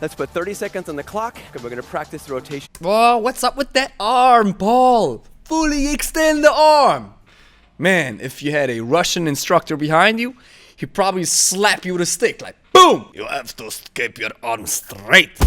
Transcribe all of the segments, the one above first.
Let's put 30 seconds on the clock, and we're gonna practice the rotation. Oh, what's up with that arm, Paul? Fully extend the arm. Man, if you had a Russian instructor behind you, he'd probably slap you with a stick like, boom! You have to keep your arm straight.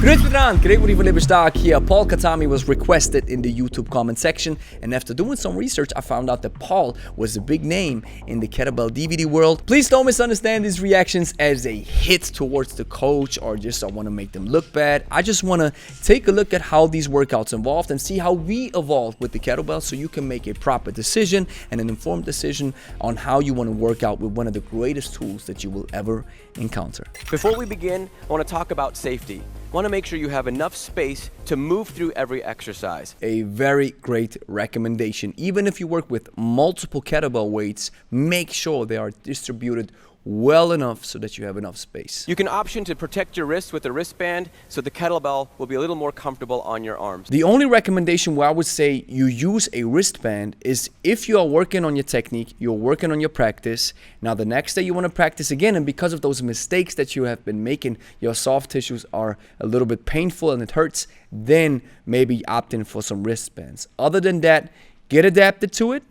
Grüezi miteinander, Gregory von Lebe stark here. Paul Katami was requested in the YouTube comment section, and after doing some research, I found out that Paul was a big name in the kettlebell DVD world. Please don't misunderstand these reactions as a hit towards the coach or just I want to make them look bad. I just want to take a look at how these workouts evolved and see how we evolved with the kettlebell so you can make a proper decision and an informed decision on how you want to work out with one of the greatest tools that you will ever encounter. Before we begin, I want to talk about safety. I want to make sure you have enough space to move through every exercise. A very great recommendation. Even if you work with multiple kettlebell weights, make sure they are distributed well enough so that you have enough space. You can option to protect your wrist with a wristband so the kettlebell will be a little more comfortable on your arms. The only recommendation where I would say you use a wristband is if you are working on your technique, you're working on your practice. Now the next day you want to practice again, and because of those mistakes that you have been making, your soft tissues are a little bit painful and it hurts, then maybe opt in for some wristbands. Other than that, get adapted to it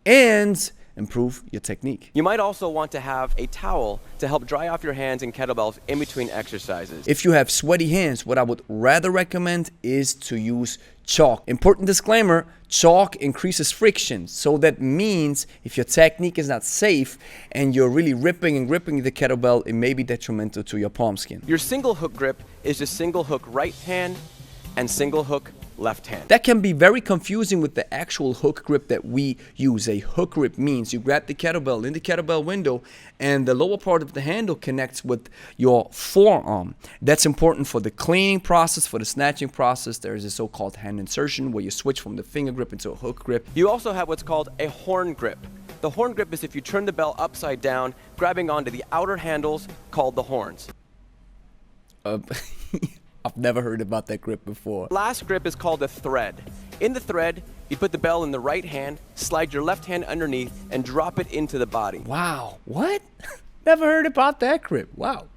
and improve your technique. You might also want to have a towel to help dry off your hands and kettlebells in between exercises. If you have sweaty hands, what I would rather recommend is to use chalk. Important disclaimer, chalk increases friction. So that means if your technique is not safe and you're really ripping and gripping the kettlebell, it may be detrimental to your palm skin. Your single hook grip is the single hook right hand and single hook left hand. That can be very confusing with the actual hook grip that we use. A hook grip means you grab the kettlebell in the kettlebell window and the lower part of the handle connects with your forearm. That's important for the cleaning process, for the snatching process. There is a so-called hand insertion where you switch from the finger grip into a hook grip. You also have what's called a horn grip. The horn grip is if you turn the bell upside down, grabbing onto the outer handles called the horns. I've never heard about that grip before. Last grip is called a thread. In the thread, you put the bell in the right hand, slide your left hand underneath, and drop it into the body. Wow, what? Never heard about that grip. Wow.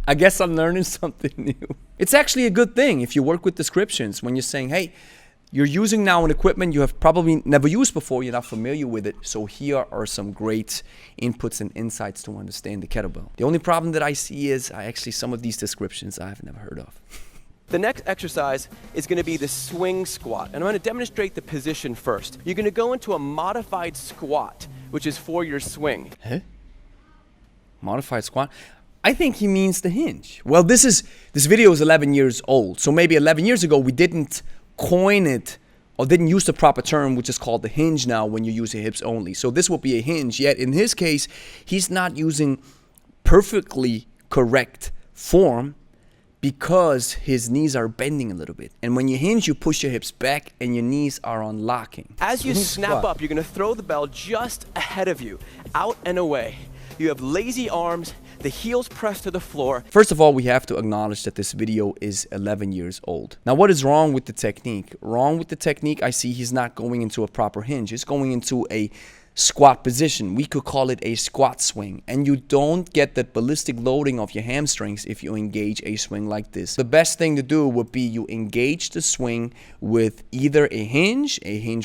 I guess I'm learning something new. It's actually a good thing if you work with descriptions when you're saying, hey, you're using now an equipment you have probably never used before, you're not familiar with it, so here are some great inputs and insights to understand the kettlebell. The only problem that I see is actually some of these descriptions I've never heard of. The next exercise is going to be the swing squat, and I'm going to demonstrate the position first. You're going to go into a modified squat, which is for your swing. Huh? Modified squat? I think he means the hinge. Well, this video is 11 years old, so maybe 11 years ago we didn't coin it or didn't use the proper term, which is called the hinge now when you use the hips only. So this will be a hinge, yet in his case, he's not using perfectly correct form because his knees are bending a little bit. And when you hinge, you push your hips back and your knees are unlocking. As you snap up, you're going to throw the bell just ahead of you, out and away. You have lazy arms, the heels pressed to the floor. First of all, we have to acknowledge that this video is 11 years old. Now, what is wrong with the technique? Wrong with the technique, I see he's not going into a proper hinge. He's going into a squat position. We could call it a squat swing, and you don't get that ballistic loading of your hamstrings if you engage a swing like this. The best thing to do would be you engage the swing with either a hinge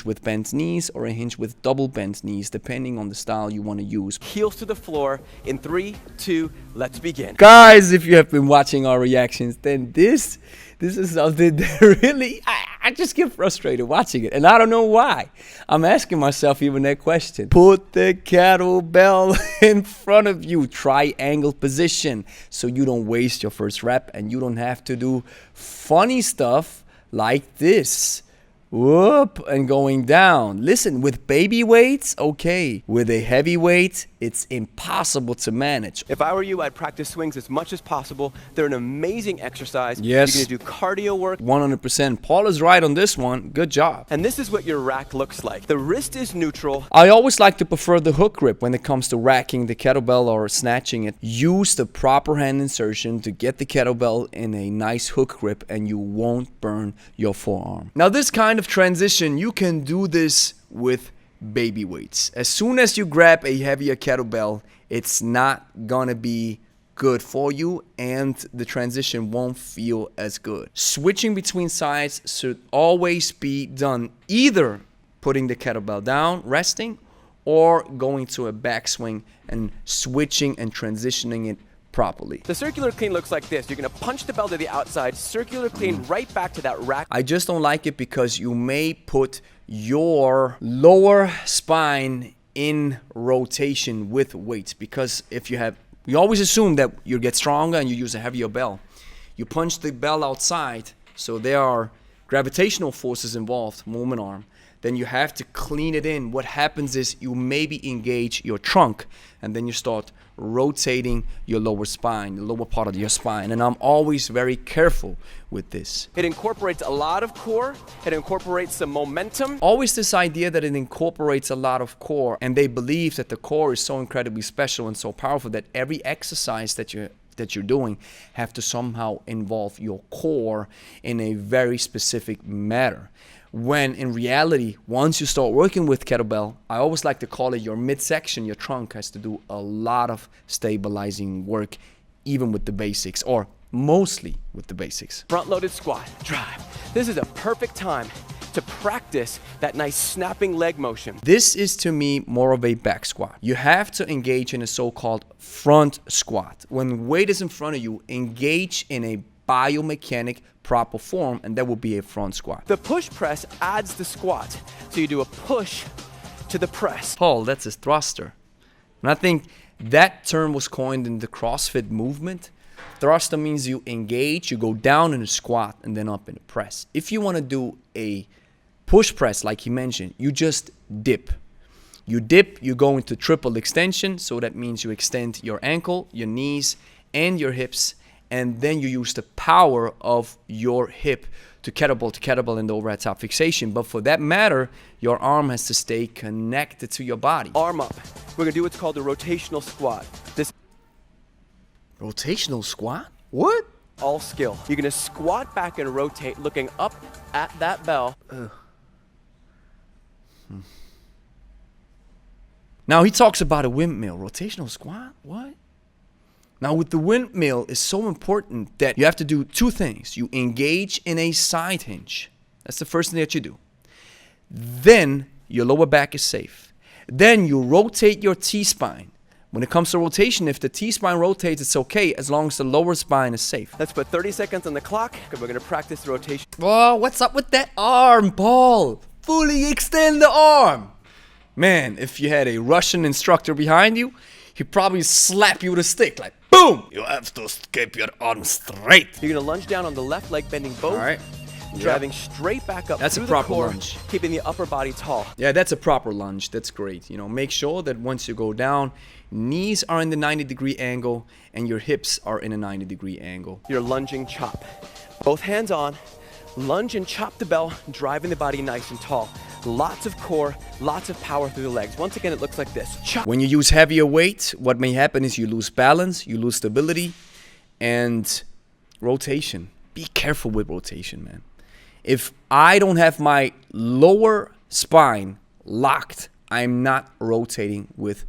with bent knees, or a hinge with double bent knees, depending on the style you want to use. Heels to the floor in 3, 2, let's begin. Guys, if you have been watching our reactions, then this is something that really, I just get frustrated watching it, and I don't know why. I'm asking myself even that question. Put the kettlebell in front of you, triangle position, so you don't waste your first rep and you don't have to do funny stuff like this. Whoop, and going down. Listen, with baby weights, okay. With a heavy weight, it's impossible to manage. If I were you, I'd practice swings as much as possible. They're an amazing exercise. Yes. You're going to do cardio work. 100%. Paul is right on this one. Good job. And this is what your rack looks like. The wrist is neutral. I always like to prefer the hook grip when it comes to racking the kettlebell or snatching it. Use the proper hand insertion to get the kettlebell in a nice hook grip, and you won't burn your forearm. Now, this kind of transition, you can do this with baby weights. As soon as you grab a heavier kettlebell, it's not gonna be good for you and the transition won't feel as good. Switching between sides should always be done either putting the kettlebell down, resting, or going to a backswing and switching and transitioning it properly. The circular clean looks like this. You're gonna punch the bell to the outside, circular clean right back to that rack. I just don't like it because you may put your lower spine in rotation with weights, because if you always assume that you get stronger and you use a heavier bell. You punch the bell outside, so there are gravitational forces involved, moment arm. Then you have to clean it in. What happens is you maybe engage your trunk, and then you start rotating your lower spine, the lower part of your spine. And I'm always very careful with this. It incorporates a lot of core. It incorporates some momentum. Always this idea that it incorporates a lot of core, and they believe that the core is so incredibly special and so powerful that every exercise that you're doing have to somehow involve your core in a very specific manner. When in reality, once you start working with kettlebell, I always like to call it your midsection, your trunk has to do a lot of stabilizing work, even with the basics, or mostly with the basics. Front-loaded squat, drive. This is a perfect time to practice that nice snapping leg motion. This is to me more of a back squat. You have to engage in a so-called front squat. When weight is in front of you, engage in a biomechanic proper form, and that will be a front squat. The push press adds the squat. So you do a push to the press. Paul, that's a thruster. And I think that term was coined in the CrossFit movement. Thruster means you engage, you go down in a squat and then up in a press. If you want to do a push press, like he mentioned, you just dip. You dip, you go into triple extension, so that means you extend your ankle, your knees, and your hips, and then you use the power of your hip to kettlebell in the overhead top fixation. But for that matter, your arm has to stay connected to your body. Arm up. We're gonna do what's called a rotational squat. This rotational squat? What? All skill. You're gonna squat back and rotate, looking up at that bell. Now he talks about a windmill. Rotational squat? What? Now with the windmill, it's so important that you have to do two things. You engage in a side hinge. That's the first thing that you do. Then your lower back is safe. Then you rotate your T-spine. When it comes to rotation, if the T-spine rotates, it's okay as long as the lower spine is safe. Let's put 30 seconds on the clock, and we're gonna practice the rotation. Oh, what's up with that arm, Paul? Fully extend the arm. Man, if you had a Russian instructor behind you, he'd probably slap you with a stick, like, boom! You have to keep your arm straight. You're gonna lunge down on the left leg, bending both. All right. Driving straight back up That's through a proper the core, lunge. keeping the upper body tall. Yeah, that's a proper lunge. That's great. You know, make sure that once you go down, knees are in the 90-degree angle and your hips are in a 90-degree angle. Your lunging chop. Both hands on, lunge and chop the bell, driving the body nice and tall. Lots of core, lots of power through the legs. Once again, it looks like this. Chop. When you use heavier weight, what may happen is you lose balance, you lose stability, and rotation. Be careful with rotation, man. If I don't have my lower spine locked, I'm not rotating with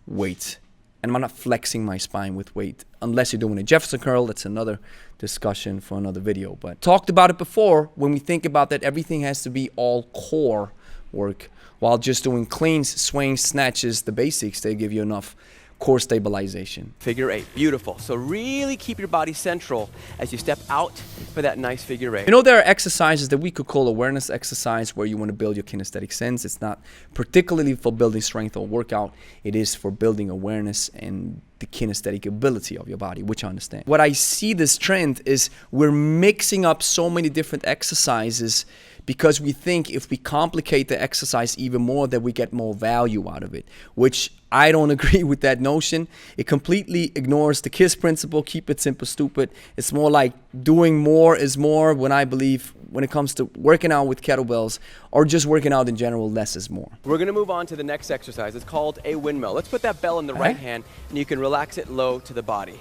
weight. And I'm not flexing my spine with weight. Unless you're doing a Jefferson curl, that's another discussion for another video. But talked about it before, when we think about that, everything has to be all core work. While just doing cleans, swings, snatches, the basics, they give you enough core stabilization. Figure eight, beautiful. So really keep your body central as you step out for that nice figure eight. You know, there are exercises that we could call awareness exercise where you want to build your kinesthetic sense. It's not particularly for building strength or workout. It is for building awareness and the kinesthetic ability of your body, which I understand. What I see this trend is we're mixing up so many different exercises because we think if we complicate the exercise even more that we get more value out of it, which I don't agree with that notion. It completely ignores the KISS principle, keep it simple, stupid. It's more like doing more is more when I believe when it comes to working out with kettlebells or just working out in general, less is more. We're gonna move on to the next exercise. It's called a windmill. Let's put that bell in the right hand and you can relax it low to the body.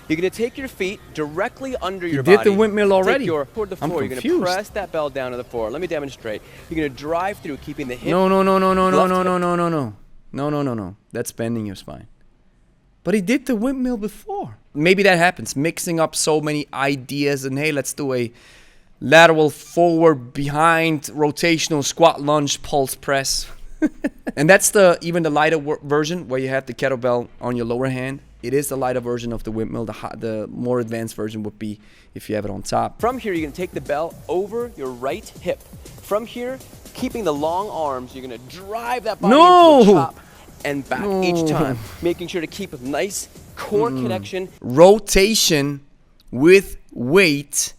You're gonna take your feet directly under your body. You did the windmill already? Toward the floor. You're gonna press that bell down to the floor. Let me demonstrate. You're gonna drive through, keeping the hip. No. That's bending your spine. but he did the windmill before. Maybe that happens, mixing up so many ideas and hey, let's do a lateral forward behind rotational squat lunge pulse press. And that's even the lighter version where you have the kettlebell on your lower hand. It is the lighter version of the windmill. The more advanced version would be if you have it on top. From here, you're gonna take the bell over your right hip. From here, keeping the long arms, you're gonna drive that body into a chop and back each time, making sure to keep a nice core connection. Rotation with weight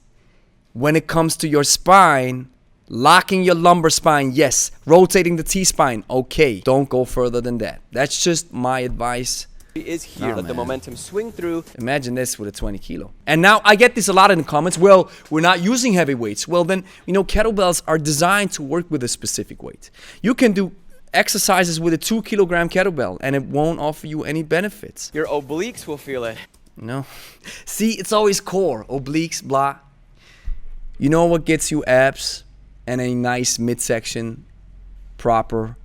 when it comes to your spine. Locking your lumbar spine, yes. Rotating the T-spine, okay. Don't go further than that. That's just my advice. Is here, let the momentum swing through. Imagine this with a 20 kilo. And now I get this a lot in the comments. Well, we're not using heavy weights. Well then, you know, kettlebells are designed to work with a specific weight. You can do exercises with a 2 kilogram kettlebell and it won't offer you any benefits. Your obliques will feel it. No. See, it's always core, obliques, blah. You know what gets you abs and a nice midsection? Proper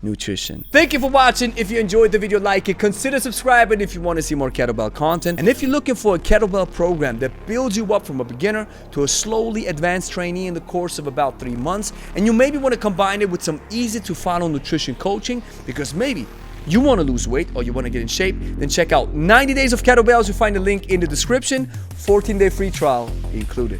nutrition. Thank you for watching. If you enjoyed the video, like it, consider subscribing if you want to see more kettlebell content. And if you're looking for a kettlebell program that builds you up from a beginner to a slowly advanced trainee in the course of about 3 months, and you maybe want to combine it with some easy to follow nutrition coaching because maybe you want to lose weight or you want to get in shape, then check out 90 Days of Kettlebells. You'll find the link in the description. 14-day free trial included.